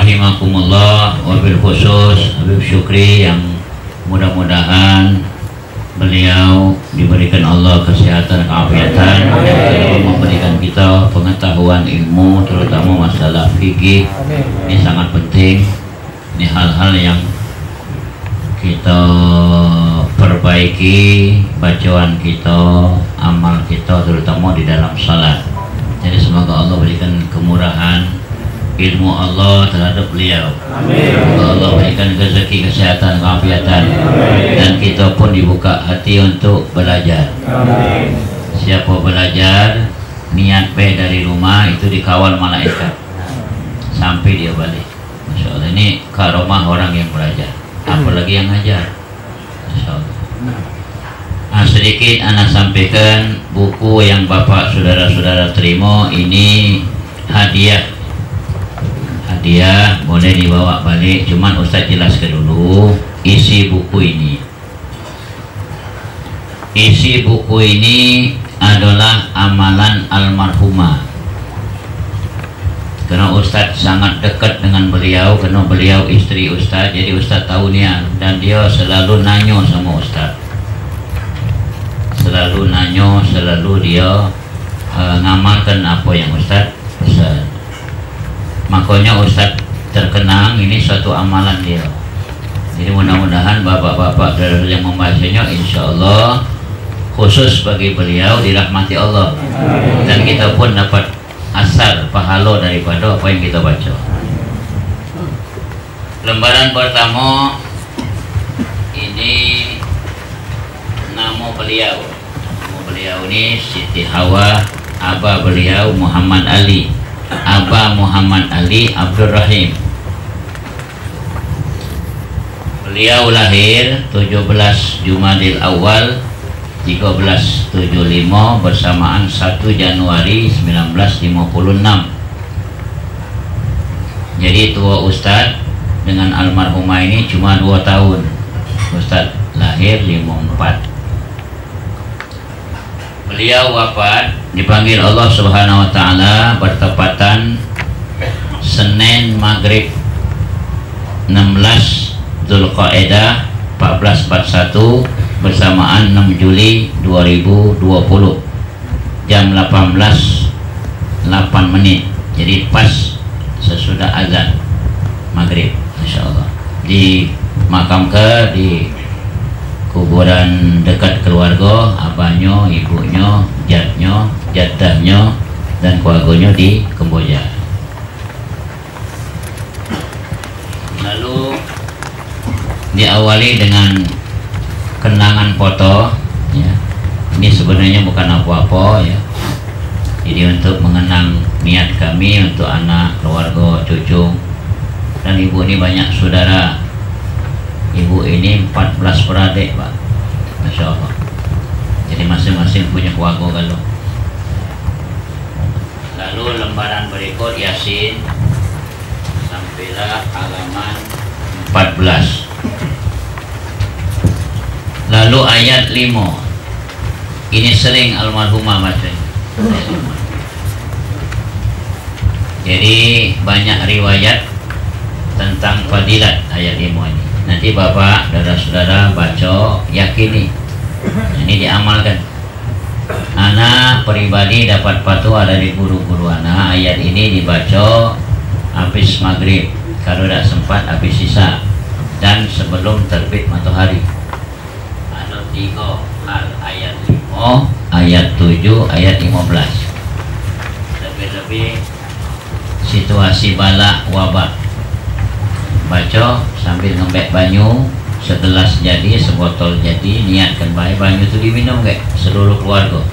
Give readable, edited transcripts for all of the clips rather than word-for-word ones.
rahimakumullah, wabil khusus Habib Syukri yang mudah-mudahan beliau diberikan Allah kesehatan, keafiatan, yang telah memberikan kita pengetahuan ilmu, terutama masalah fikih. Ini sangat penting. Ini hal-hal yang kita perbaiki, bacaan kita, amal kita, terutama di dalam salat. Jadi semoga Allah berikan kemurahan ilmu Allah terhadap beliau. Amin. Allah berikan rezeki, kesehatan, keafiatan, dan kita pun dibuka hati untuk belajar. Amin. Siapa belajar, niat baik dari rumah itu dikawal malaikat sampai dia balik. Masya Allah, ini karomah orang yang belajar, apalagi yang ngajar. Masya Allah. Nah, sedikit anak sampaikan buku yang bapak saudara-saudara terima ini hadiah. Dia boleh dibawa balik, cuman Ustaz jelaskan dulu isi buku ini. Isi buku ini adalah amalan almarhumah. Karena Ustaz sangat dekat dengan beliau, karena beliau istri Ustaz, jadi Ustaz tahu niat, dan dia selalu nanya sama Ustaz. Selalu nanya, selalu dia ngamalkan apa yang Ustaz pesan. Makanya Ustaz terkenang ini suatu amalan dia. Jadi mudah-mudahan bapak-bapak yang membacanya insya Allah khusus bagi beliau dirahmati Allah. Dan kita pun dapat asal pahala daripada apa yang kita baca. Lembaran pertama ini nama beliau. Nama beliau ini Siti Hawa, abah beliau Muhammad Ali. Abah Muhammad Ali Abdul Rahim. Beliau lahir 17 Jumadil Awal 1375 bersamaan 1 Januari 1956. Jadi tua Ustadz dengan almarhumah ini cuma 2 tahun. Ustadz lahir 54. Beliau wafat dipanggil Allah Subhanahu wa taala bertepatan Senin Maghrib 16 Dzulqa'dah 1441 bersamaan 6 Juli 2020 jam 18:08. Jadi pas sesudah azan Maghrib, Masya Allah. Dimakamkan di kuburan dekat keluarga, abahnya, ibunya, jadnya, jaddahnya, dan keluarganya di Kamboja. Lalu diawali dengan kenangan foto. Ya. Ini sebenarnya bukan apa-apa ya. Jadi untuk mengenang niat kami untuk anak, keluarga, cucu, dan ibu ini banyak saudara. Ibu ini 14 beradik, Pak. Masya Allah. Jadi masing-masing punya keluarga kalau. Lalu lembaran berikut Yasin sampailah halaman 14. Lalu ayat 5. Ini sering almarhumah bacanya. Jadi banyak riwayat tentang fadilat ayat 5 ini. Nanti bapak, saudara-saudara baca, yakini. Ini diamalkan. Anak pribadi dapat fatwa dari guru-guru anak. Ayat ini dibaca habis maghrib, kalau tidak sempat habis sisa, dan sebelum terbit matahari. Ada 3 hal, ayat 5, ayat 7, ayat 15. Lebih-lebih situasi bala wabah. Baca sambil ngembek banyu, segelas jadi, sebotol jadi, niatkan baik banyu itu diminum gak seluruh keluarga.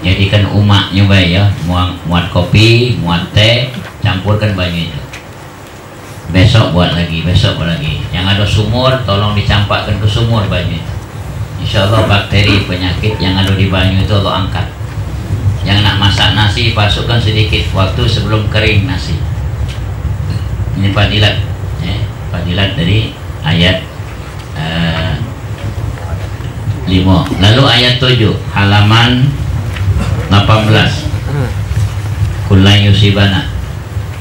Jadikan umaknya baik ya, muat kopi, muat teh, campurkan banyu itu. Besok buat lagi, besok buat lagi. Yang ada sumur tolong dicampakkan ke sumur banyu itu. Insya Allah bakteri penyakit yang ada di banyu itu Allah angkat. Yang nak masak nasi masukkan sedikit waktu sebelum kering nasi. Ini fadilat. Fadilat dari ayat 5. Lalu ayat 7 halaman 18. Kullay yusibana.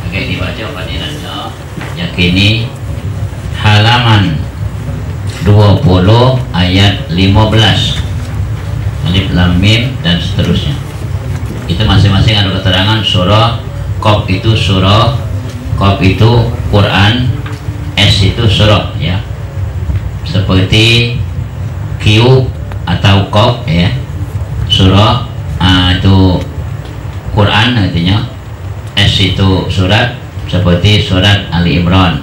Oke, dibaca fadilatnya. yakini halaman 20 ayat 15, alif lam mim dan seterusnya. Itu masing-masing ada keterangan. Surah Qaf itu surah, Qaf itu Quran, S itu surah ya. Seperti Q atau Qaf ya, surah itu Quran artinya, S itu surat, seperti surat Ali Imran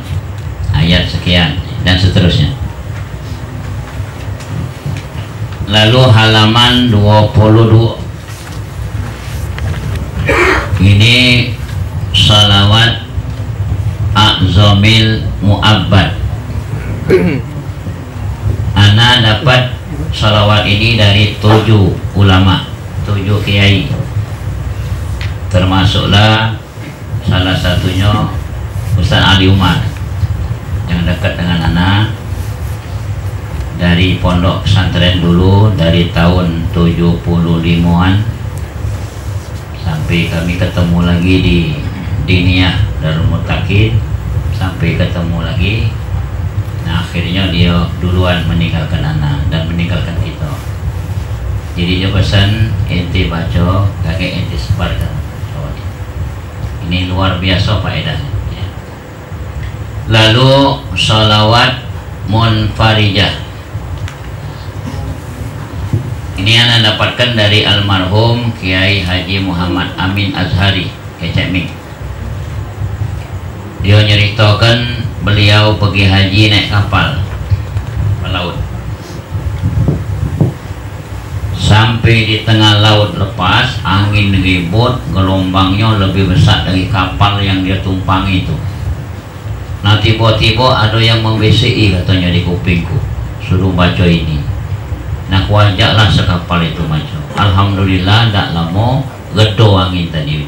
ayat sekian dan seterusnya. Lalu halaman 22 ini salawat a'zamil mu'abbad. Ana dapat salawat ini dari 7 ulama, 7 kiai, termasuklah salah satunya Ustaz Ali Umar yang dekat dengan anak dari pondok pesantren dulu, dari tahun 75-an sampai kami ketemu lagi di Diniyah Darul Muttaqin, sampai ketemu lagi. Nah akhirnya dia duluan meninggalkan anak dan meninggalkan kita. Jadi dia pesan ente baca, kakek ente sebarkan. Ini luar biasa faedahnya ya. Lalu salawat munfarijah ini anda dapatkan dari almarhum Kiai Haji Muhammad Amin Azhari Kecek Ming. Dia nyeritakan beliau pergi haji naik kapal laut, sampai di tengah laut lepas, angin ribut, gelombangnya lebih besar dari kapal yang dia tumpangi itu. Nah tiba-tiba ada yang membisiki katanya di kupingku, suruh baca ini. Nah kuajaklah sekapal itu maju. Alhamdulillah tak lama gedo angin tadi,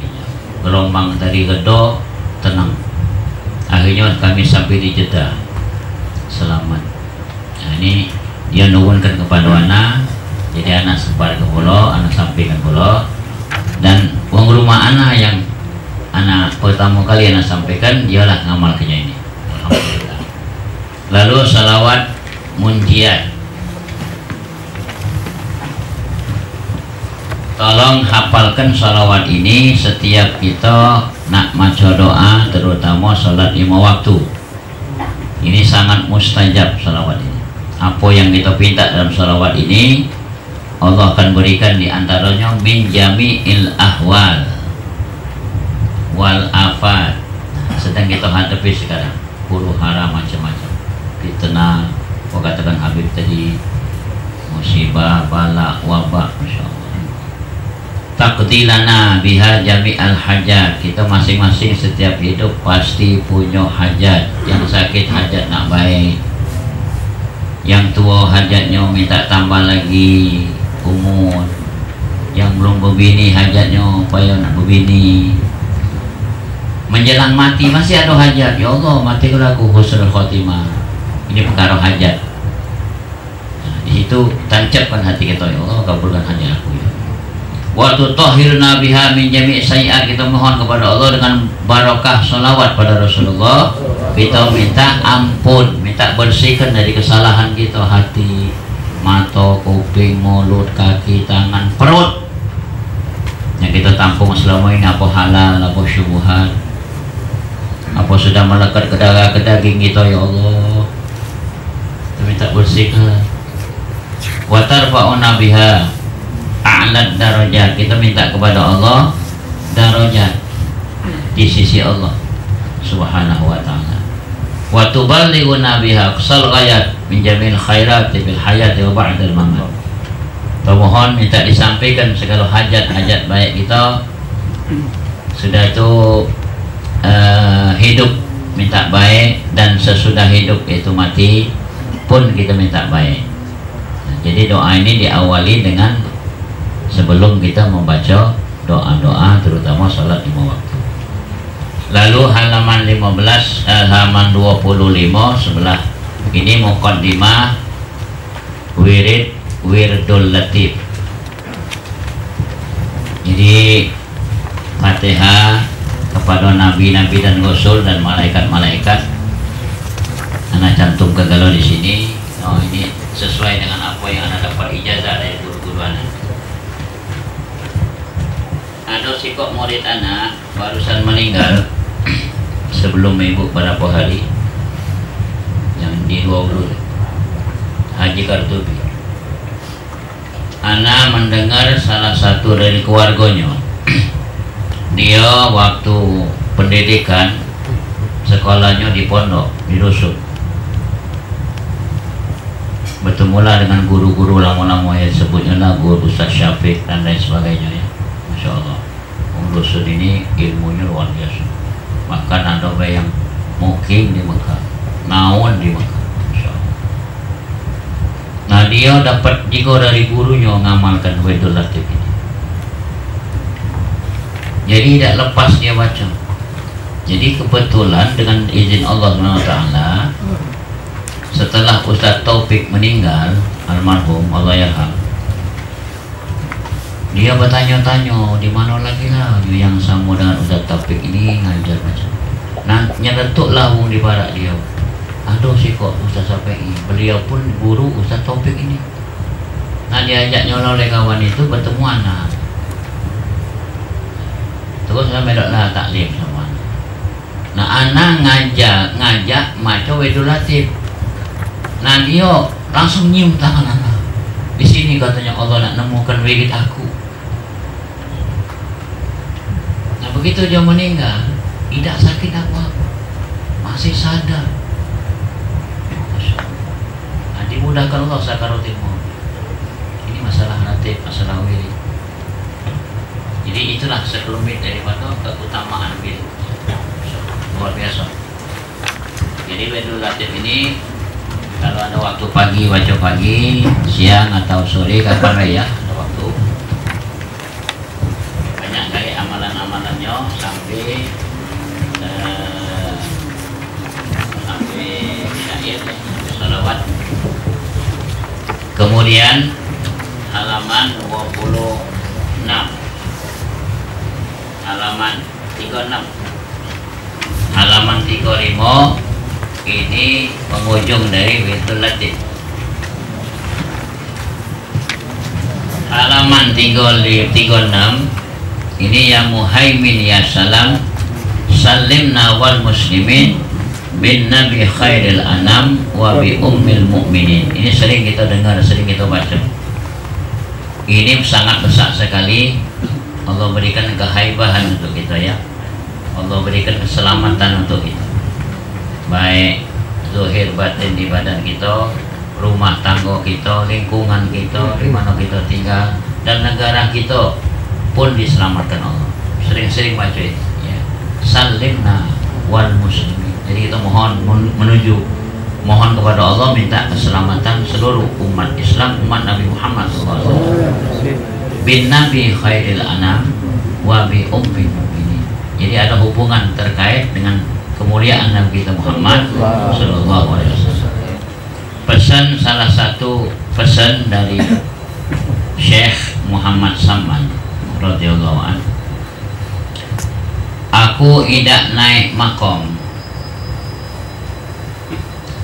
gelombang tadi gedo, tenang. Akhirnya kami sampai di Jeddah selamat. Nah ini dia nuwunkan kepada anak. Jadi anak sebar ke pulau, anak sampaikan pulau, dan uang rumah anak yang anak pertama kali anak sampaikan ialah ngamal kenya ini. Alhamdulillah. Lalu salawat munjiat. Tolong hafalkan salawat ini setiap kita nak maca doa, terutama salat 5 waktu. Ini sangat mustajab salawat ini. Apa yang kita minta dalam salawat ini Allah akan berikan, di antaranya min jami'il ahwal wal afat. Sedang kita hadapi sekarang huru hara macam-macam, fitnah, katakan Habib tadi, musibah, bala, wabak, Masya Allah. Taqdilana biha jami'al hajat. Kita masing-masing setiap hidup pasti punya hajat. Yang sakit hajat nak baik, yang tua hajatnya minta tambah lagi umur, yang belum berbini hajatnya supaya nak berbini, menjelang mati masih ada hajat. Ya Allah, mati aku husnul khotimah. Ini perkara hajat. Nah, di situ tancapkan hati kita, ya Allah kabulkan hajat aku ya. Waktu tahhirna biha min jami' sayiat, kita mohon kepada Allah dengan barakah salawat pada Rasulullah. Kita minta ampun, minta bersihkan dari kesalahan kita, hati, mata, kuping, mulut, kaki, tangan, perut yang kita tampung selama ini, apa halal, apa syubhat, apa sudah melekat ke darah, ke daging kita, ya Allah kita minta bersihkan. Wa tarfa'una biha a'lad darajat, kita minta kepada Allah darajat di sisi Allah subhanahu wa ta'ala. Wa tuballighuna biha aqsal ghayat min jamil khairat bil hayati wa ba'dal mamat. Mohon minta disampaikan segala hajat-hajat baik kita. Sudah itu hidup minta baik, dan sesudah hidup itu mati pun kita minta baik. Nah, jadi doa ini diawali dengan sebelum kita membaca doa-doa, terutama salat 5 waktu. Lalu halaman 15, halaman 25 sebelah ini muqaddimah wirdul latif. Jadi Fatihah kepada nabi-nabi dan rasul dan malaikat-malaikat meninggal sebelum ibu beberapa hari, yang di luar dulu, Haji Kartubi. Ana mendengar salah satu dari keluarganya, dia waktu pendidikan sekolahnya di pondok di dusun, bertemulah dengan guru-guru lama-lama, ya sebutnya lah guru Ustaz Syafiq dan lain sebagainya, ya. Masya Allah, dusun ini ilmunya luar biasa. Bahkan ada yang mukim di Mekah, naon di Mekah, Masya Allah. Nah, dia dapat juga dari gurunya ngamalkan Wedul Latif ini. Jadi tidak lepas dia baca. Jadi kebetulan dengan izin Allah SWT, setelah Ustaz Taufik meninggal, almarhum Allah yarham, dia bertanya-tanya di mana lagi lah yang sama dengan Ustaz Taufik ini ngajar macam. Nah, nyeretuklah di barak dia. Aduh sih kok Ustaz Taufik ini, beliau pun guru Ustaz Taufik ini. Nah, diajaknya oleh kawan itu bertemu anak. Terus saya medoklah taklim sama anak. Nah, anak ngajak maca Wedul Latif. Nah, dia langsung nyium tangan anak. Di sini katanya Allah nak nemukan wirid aku. Nah, begitu dia meninggal, tidak sakit apa-apa, masih sadar. Nah, dimudahkan Allah sakaratul maut. Ini masalah latif, masalah wirid. Jadi itulah sekelumit daripada keutamaan wirid. Luar biasa. Jadi Wedul Latif ini kalau ada waktu pagi baca pagi, siang atau sore kapan ya ada waktu. Banyak kali amalan-amalannya sampai syair, salawat. Kemudian halaman 26, halaman 36, halaman 35 ini penghujung dari Wedul Latif. Halaman 36 ini yang Muhaimin ya salam salimna wal muslimin bin nabi khairil anam wa bi ummil mu'minin. Ini sering kita dengar, sering kita baca. Ini sangat besar sekali. Allah berikan kehaibahan untuk kita, ya. Allah berikan keselamatan untuk kita, baik zahir batin di badan kita, rumah tangga kita, lingkungan kita, di mana kita tinggal, dan negara kita pun diselamatkan Allah. Sering-sering baca ini, ya. Salimna wal muslimin. Jadi kita mohon kepada Allah, minta keselamatan seluruh umat Islam, umat Nabi Muhammad SAW, bin nabi khairil anam wa bi ummil mu'minin. Jadi ada hubungan terkait dengan kemuliaan Nabi kita Muhammad Sallallahu Alaihi Wasallam. Pesan, salah satu pesan dari Syekh Muhammad Saman radhiyallahu anhu, aku tidak naik makom,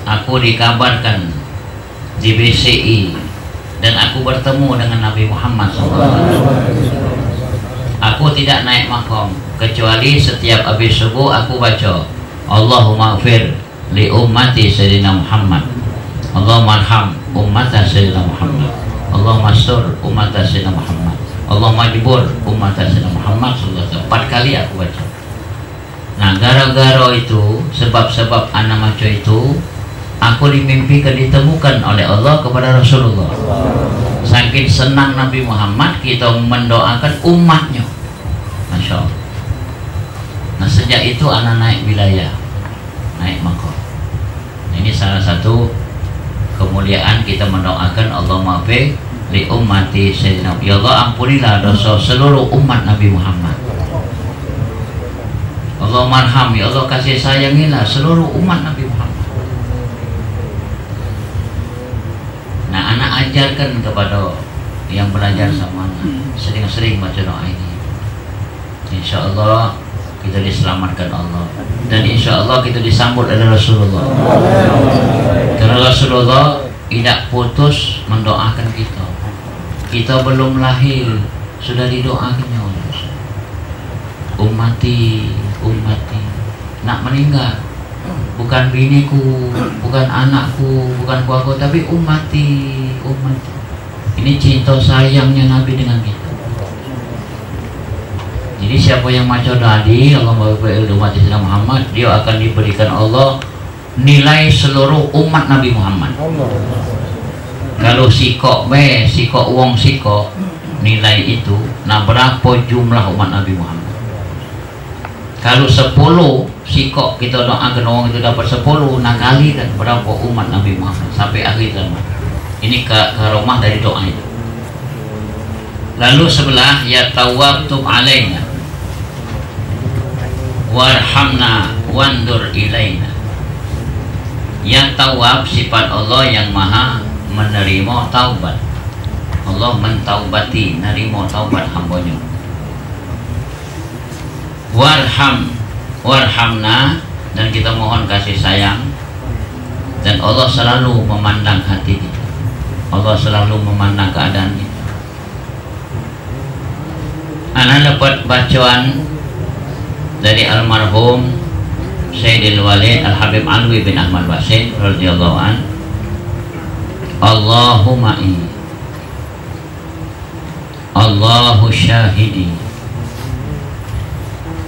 aku dikabarkan di BCI dan aku bertemu dengan Nabi Muhammad SAW. Aku tidak naik makom kecuali setiap habis subuh aku baca Allahumma gfir li ummati Sayyidina Muhammad, Allahumma arham ummata Sayyidina Muhammad, Allahumma astur ummata Sayyidina Muhammad, Allahumma jibur ummata Sayyidina Muhammad SAW. 4 kali aku baca. Nah, gara-gara itu, sebab-sebab anak maca itu, aku dimimpikan ditemukan oleh Allah kepada Rasulullah. Saking senang Nabi Muhammad, kita mendoakan umatnya. Masya Allah. Nah, sejak itu anak naik wilayah, naik makom. Nah, ini salah satu kemuliaan kita mendoakan Allah maafir li ummati Sayyidina. Ya Allah, ampunilah dosa seluruh umat Nabi Muhammad. Allah marham, ya Allah kasih sayangilah seluruh umat Nabi Muhammad. Nah, anak ajarkan kepada yang belajar sama anak, sering-sering baca doa ini. Insya Allah kita diselamatkan Allah, dan insya Allah kita disambut oleh Rasulullah. Karena Rasulullah tidak putus mendoakan kita. Kita belum lahir sudah didoakannya oleh Rasul. Ummati ummati. Nak meninggal, bukan biniku, bukan anakku, bukan keluarga, tapi ummati, ummati. Ini cinta sayangnya Nabi dengan kita. Jadi siapa yang maca tadi, Allah berfirman umat Islam Muhammad, dia akan diberikan Allah nilai seluruh umat Nabi Muhammad. Kalau sikok wong sikok nilai itu, nah berapa jumlah umat Nabi Muhammad? Kalau 10 sikok kita doakan orang itu dapat 10, nah kali kan berapa umat Nabi Muhammad sampai akhir zaman. Ini karomah dari doa itu. Lalu sebelah ya tawwab tub alaina warhamna wandur ilaina. Ya tawwab sifat Allah yang maha menerima taubat. Allah mentaubati, nerima taubat hambanya. Warhamna, dan kita mohon kasih sayang, dan Allah selalu memandang hati kita. Allah selalu memandang keadaan kita. Anak dapat bacaan dari almarhum Sayyidil Walid Al-Habib Alwi bin Ahmad Basit radhiyallahu an. Allahumma inni Allahu syahidi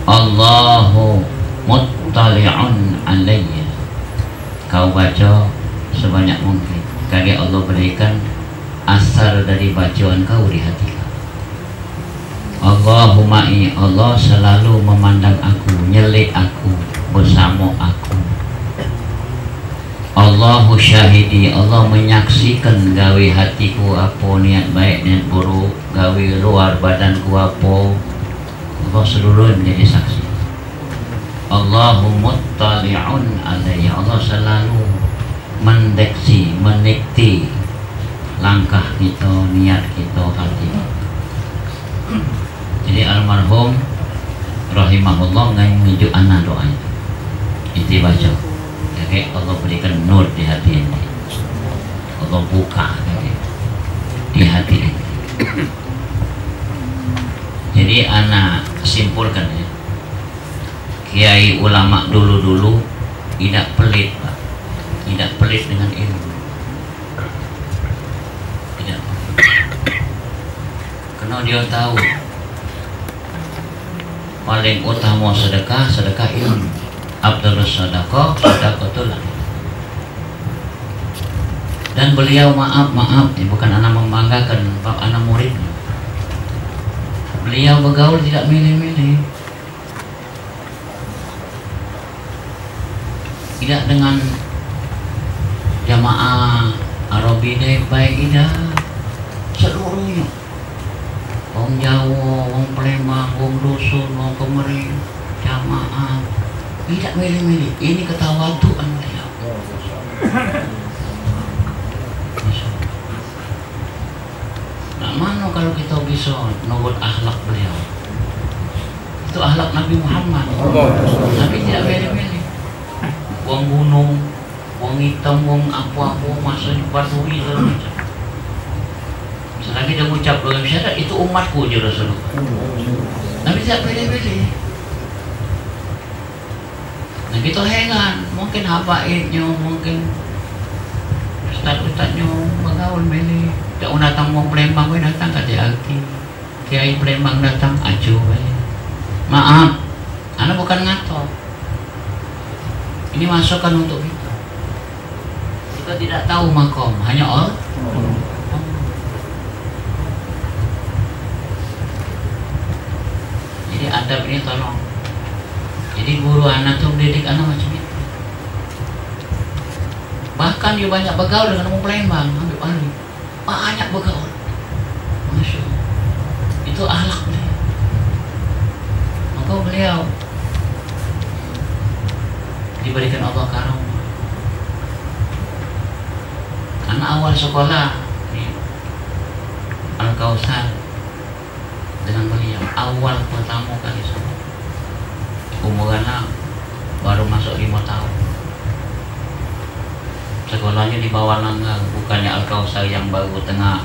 Allahu muttali'un alayya. Kau baca sebanyak mungkin, karena Allah berikan asar dari bacaan kau di hati kau. Allahumma inni, Allah selalu memandang aku, nyelik aku, bersama aku. Allahu syahidi, Allah menyaksikan gawe hatiku apa, niat baik, niat buruk, gawe luar badanku apa, Allah seluruh menjadi saksi. Allahu muttali'un alayya, Allah selalu mendeteksi, menikti langkah kita, niat kita, hati kita. Jadi almarhum rahimahullah nganjuk anak doa itu baca, jadi Allah berikan nur di hati ini, Allah buka di hati ini. Jadi anak simpulkan ya, kiai ulama dulu tidak pelit Pak, tidak pelit dengan ilmu, tidak, karena dia tahu paling utama sedekah ilmu. Abdul sedekah sedekahullah. Dan beliau maaf bukan anak membanggakan, anak murid. Beliau bergaul tidak milih-milih, tidak dengan jamaah Arabi deh baik, tidak, seluruhnya. Wong Jawa, wong Palembang, wong Dusun, wong Kemering, jamaah, tidak milih-milih. Ini ketawaduan beliau. Nah, mana kalau kita bisa nurut akhlak beliau? Itu akhlak Nabi Muhammad. Nabi tidak milih-milih. Wong gunung, wong hitam, wong apa-apa, masa baturi segala macam. Selagi dia mengucap dalam syahadat, itu umatku je Rasulullah. Nabi tidak pilih-pilih. Nah kita heran, mungkin habaibnya, mungkin ustaz-ustaznya bergaul milih. Tak datang orang Palembang, datang kata Alki. Kiai Palembang datang, acuh. Maaf, anak bukan ngatok. Ini masukan untuk kita. Kita tidak tahu makom, hanya Allah. Jadi adab ini tolong. Jadi guru anak tuh mendidik anak macam itu. Bahkan dia banyak bergaul dengan orang Palembang, Habib Ali. Banyak bergaul. Masya Allah. Itu akhlak beliau. Maka beliau diberikan Allah karamah. Karena awal sekolah Al-Kausar dengan beliau, awal pertama kali sekolah. Umur anak baru masuk 5 tahun. Sekolahnya di bawah langgar, bukannya Al-Kausar yang baru tengah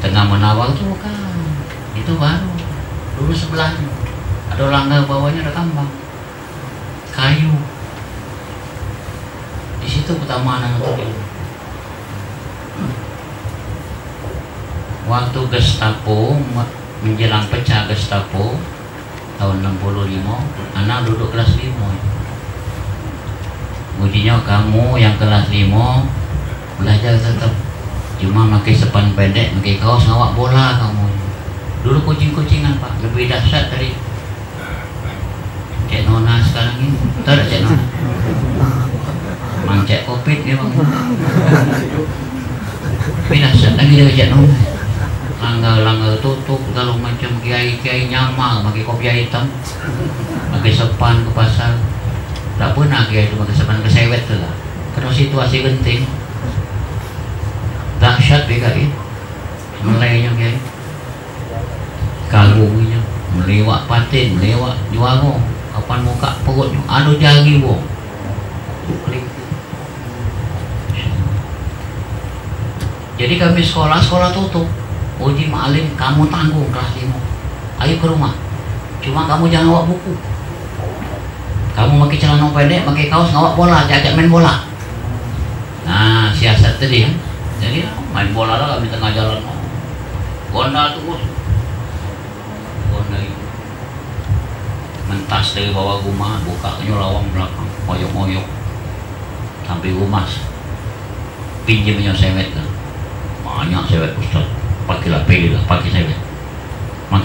menawar itu, bukan. Itu baru. Dulu sebelahnya ada langgar, bawahnya ada kambang. kayu. Di situ pertama anak itu. Waktu Gestapo menjelang pecah Gestapo tahun 65, anak duduk kelas 5. Kemudian kamu yang kelas 5 belajar tetap, cuma pakai sepan pendek, pakai kaos, ngawak bola kamu. Dulu kucing-kucingan Pak, lebih dahsyat dari Cek Nona sekarang ini. Tahu tak Cek Nona? Mang Cek Covid dia bang. Lebih dahsyat lagi dari Cek Nona. Langgar-langgar tutup, kalau macam kiai-kiai nyamal, pakai kopiah hitam, pakai sepan ke pasar. Tak pernah kiai itu pakai sepan, kesewet tu lah. Karena situasi genting. Dahsyat PKI, melayanya kiai, kagumnya, melewat patin, melewat juago, kapan muka perutnya, adu jari bo. Jadi kami sekolah tutup. Uji ma'alim, kamu tanggung kelas 5. Ayo ke rumah. Cuma kamu jangan bawa buku. Kamu pakai celana pendek, pakai kaos, ngawak bola, ajak main bola. Nah, siasat tadi kan. Jadi main bola lah kami tengah jalan. Gondal terus. Gondal itu. Mentas dari bawah rumah, buka lawang belakang, moyok-moyok. Sampai rumah. Pinjamnya sewet kan. Banyak sewet Ustaz. Pakailah pilih lah, pakai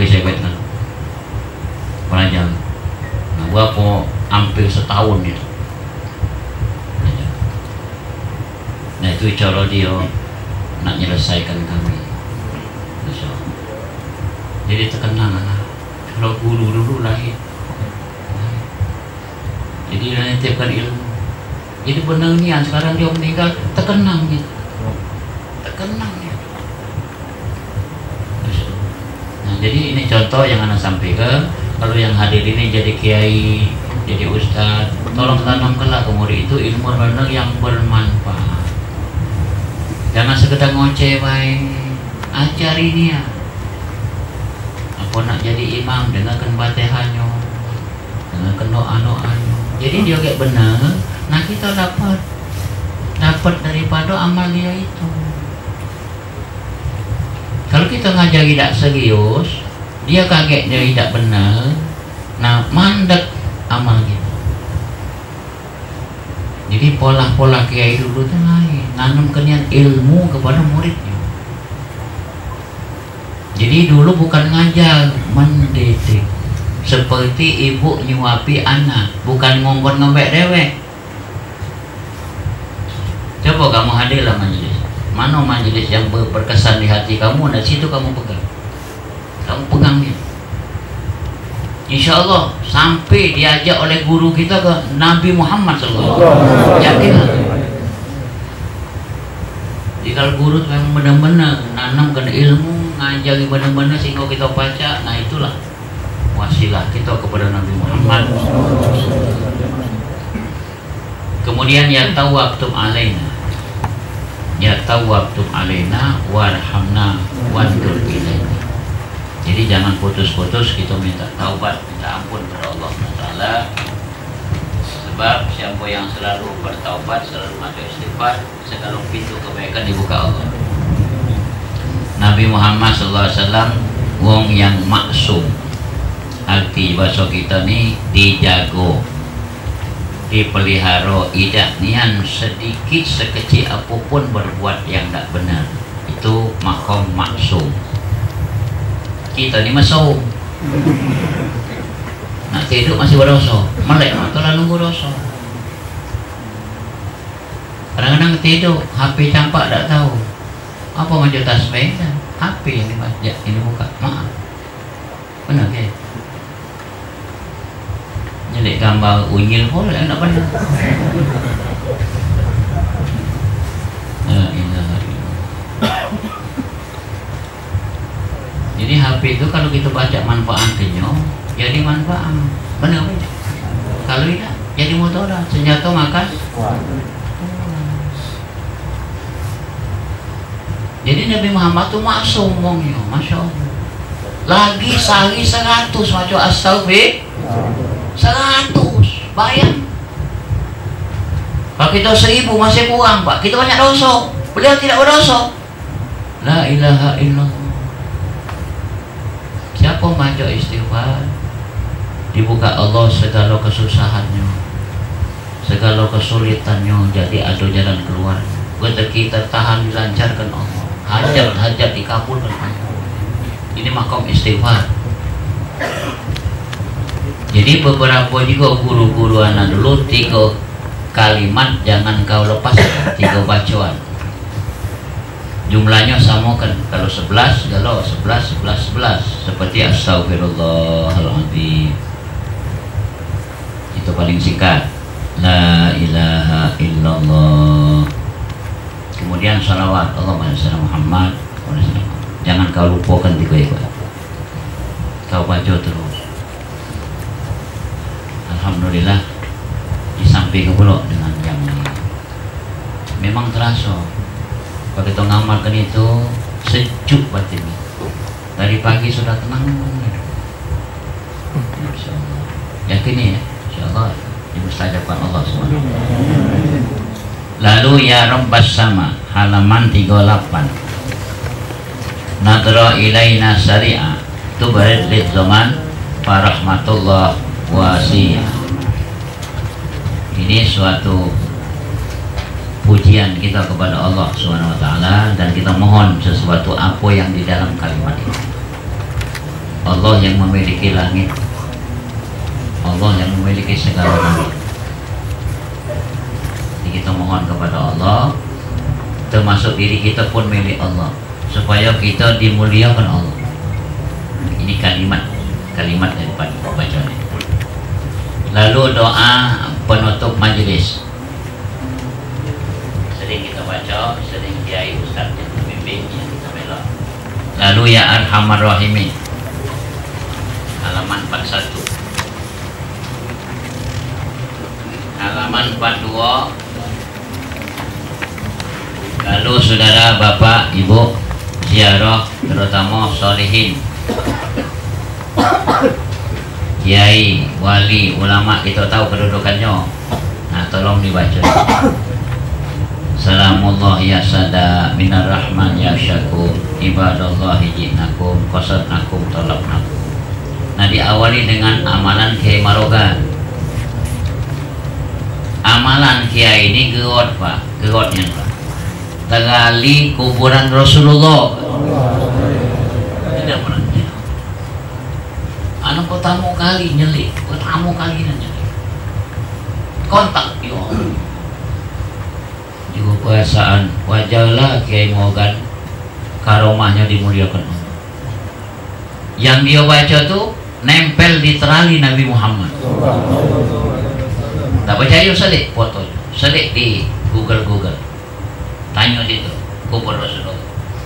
sewet kan belajar. Nah berapa hampir setahun itu. Nah itu cara dia nak menyelesaikan kami. Jadi terkenang lah kalau guru dulu lahir. Jadi dia nitipkan ilmu. Jadi benar ni sekarang dia meninggal terkenang gitu. Terkenang ya. Jadi ini contoh yang anak sampaikan. Kalau yang hadir ini jadi kiai, jadi ustaz, tolong tanamkanlah ke murid itu ilmu benar yang bermanfaat. Jangan sekedar ngoceh baik, ajari dia. Apa nak jadi imam, dengarkan Fatihahnya, dengarkan doa-doanya. Jadi dia kayak benar. Nah kita dapat daripada amal dia itu. Kalau kita ngajari tidak serius, dia kaget dia tidak benar. Nah, mandek amal kita. Jadi pola-pola kiai dulu itu lain, nanamkan ilmu kepada muridnya. Jadi dulu bukan ngajar, mendidik. Seperti ibu nyuapi anak, bukan ngongkon ngembek dewek. Coba kamu hadirlah majelis. Mana majelis yang berkesan di hati kamu, dari situ kamu pegang. Kamu pegang dia. Insya Allah sampai diajak oleh guru kita ke Nabi Muhammad SAW. Yakinlah. Jadi kalau guru memang benar-benar nanamkan ilmu, ngajari benar-benar sehingga kita baca, nah itulah wasilah kita kepada Nabi Muhammad. Kemudian ya tawaktum alaina. Ya tawabtum alaina warhamna wandur ilaina. Jadi jangan putus-putus kita minta taubat, minta ampun kepada Allah Taala. Sebab siapa yang selalu bertaubat, selalu masuk istighfar, sekarang pintu kebaikan dibuka Allah. Nabi Muhammad SAW wong yang maksum. Arti bahasa kita ni dijago, dipelihara, tidak nian sedikit sekecil apapun berbuat yang tak benar. Itu makom maksum. Kita ni masuk nak tidur masih berdosa, melek atau lalu berdosa. Kadang-kadang tidur HP campak tak tahu apa macam tasbih, HP yang dibaca ini buka, maaf, benar ke? Jadi gambar unyil pun yang tak benar. Jadi HP itu kalau kita baca manfaatnya, jadi manfaat, benar benar. Kalau tidak, jadi mudarat, senjata makan. Jadi Nabi Muhammad itu maksum ngomongnya, masya Allah. Lagi sehari 100 macam astagfir, 100 Bayang. Kalau kita 1000 masih kurang Pak, kita banyak dosa. Beliau tidak berdosa. La ilaha illallah. Siapa baca istighfar, dibuka Allah segala kesusahannya, segala kesulitannya, jadi ada jalan keluar. Rezeki tertahan dilancarkan Allah, hajat-hajat dikabulkan Allah. Ini makom istighfar. Jadi beberapa juga guru-guru anak dulu 3 kalimat jangan kau lepas, 3 bacaan. Jumlahnya sama kan, kalau 11 kalau 11 seperti astagfirullahaladzim, itu paling singkat. La ilaha illallah. Kemudian salawat Allahumma shalli ala Muhammad. Jangan kau lupakan 3 itu. Kau baca terus. Alhamdulillah di samping pula dengan yang ini. Memang terasa kalau kita ngamalkan itu sejuk batinnya. Dari pagi sudah tenang. Insyaallah. Yakini ya, insyaallah dimustajabkan Allah SWT. Lalu ya Rabbas sama halaman 38. Nadra ilaina syari'a tubarid lid zaman farahmatullah wasiyah. Ini suatu pujian kita kepada Allah SWT, dan kita mohon sesuatu apa yang di dalam kalimat ini. Allah yang memiliki langit, Allah yang memiliki segala langit. Jadi kita mohon kepada Allah, termasuk diri kita pun milik Allah, supaya kita dimuliakan Allah. Ini kalimat daripada bacaan ini. Lalu doa penutup majelis. Sering kita baca, sering kiai ustaz yang membimbing yang kita bela. Lalu ya Arhamar Rahimin, halaman 41. Halaman 42. Lalu saudara bapak ibu ziarah, terutama sholihin, kiai, wali, ulama, kita tahu kedudukannya. Nah, tolong dibaca. Salamullah ya sada minar rahman ya syakur ibadallahi ji'nakum qasadnakum talabnakum. Nah, diawali dengan amalan Kiai Marogan. Amalan Kiai ini gerot Pak, gerotnya Pak. Tegali kuburan Rasulullah. Tidak pernah. Anak pertama kali nyelik, pertama kali nyelik. Kontak yo. Juga perasaan wajahlah Kiai Mogan, karomahnya dimuliakan Allah. Yang dia baca tuh nempel di terali Nabi Muhammad. Tak percaya selik fotonya, selik di Google. Tanya situ kubur Rasulullah,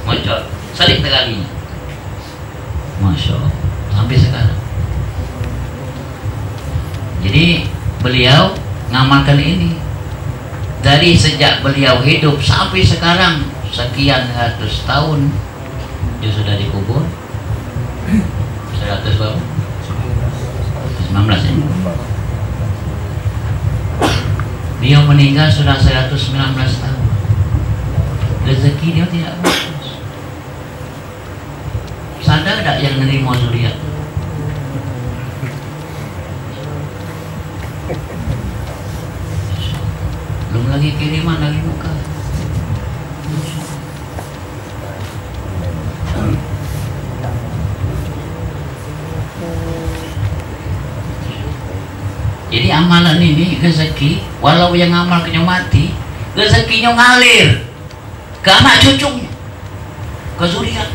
muncul selik teralinya. Masya Allah, sampai sekarang. Jadi beliau ngamalkan ini dari sejak beliau hidup sampai sekarang, sekian ratus tahun dia sudah dikubur. 100 berapa? 19 ya. Dia meninggal sudah 119 tahun. Rezeki dia tidak bagus. Sadar tak yang nerima zuriat? Belum lagi kiriman, lagi muka. Jadi amalan ini rezeki, walau yang ngamal kena mati, rezekinya ngalir ke anak cucunya, ke zuriat.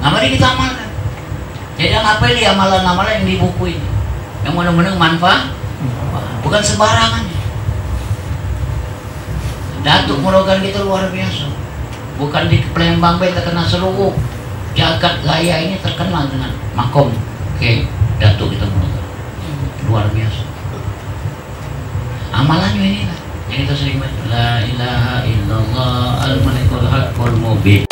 Nah, mari kita amalkan. Jadi ngapeli amalan-amalan yang di buku ini, yang benar-benar manfaat, bukan sembarangan. Datuk Marogan kita luar biasa, bukan di Palembang saja terkenal, seluruh jagat raya ini terkenal dengan makom Datuk kita Marogan. Luar biasa. Amalannya inilah yang kita sering baca, la ilaha illallah al-malikul haqqul mubin.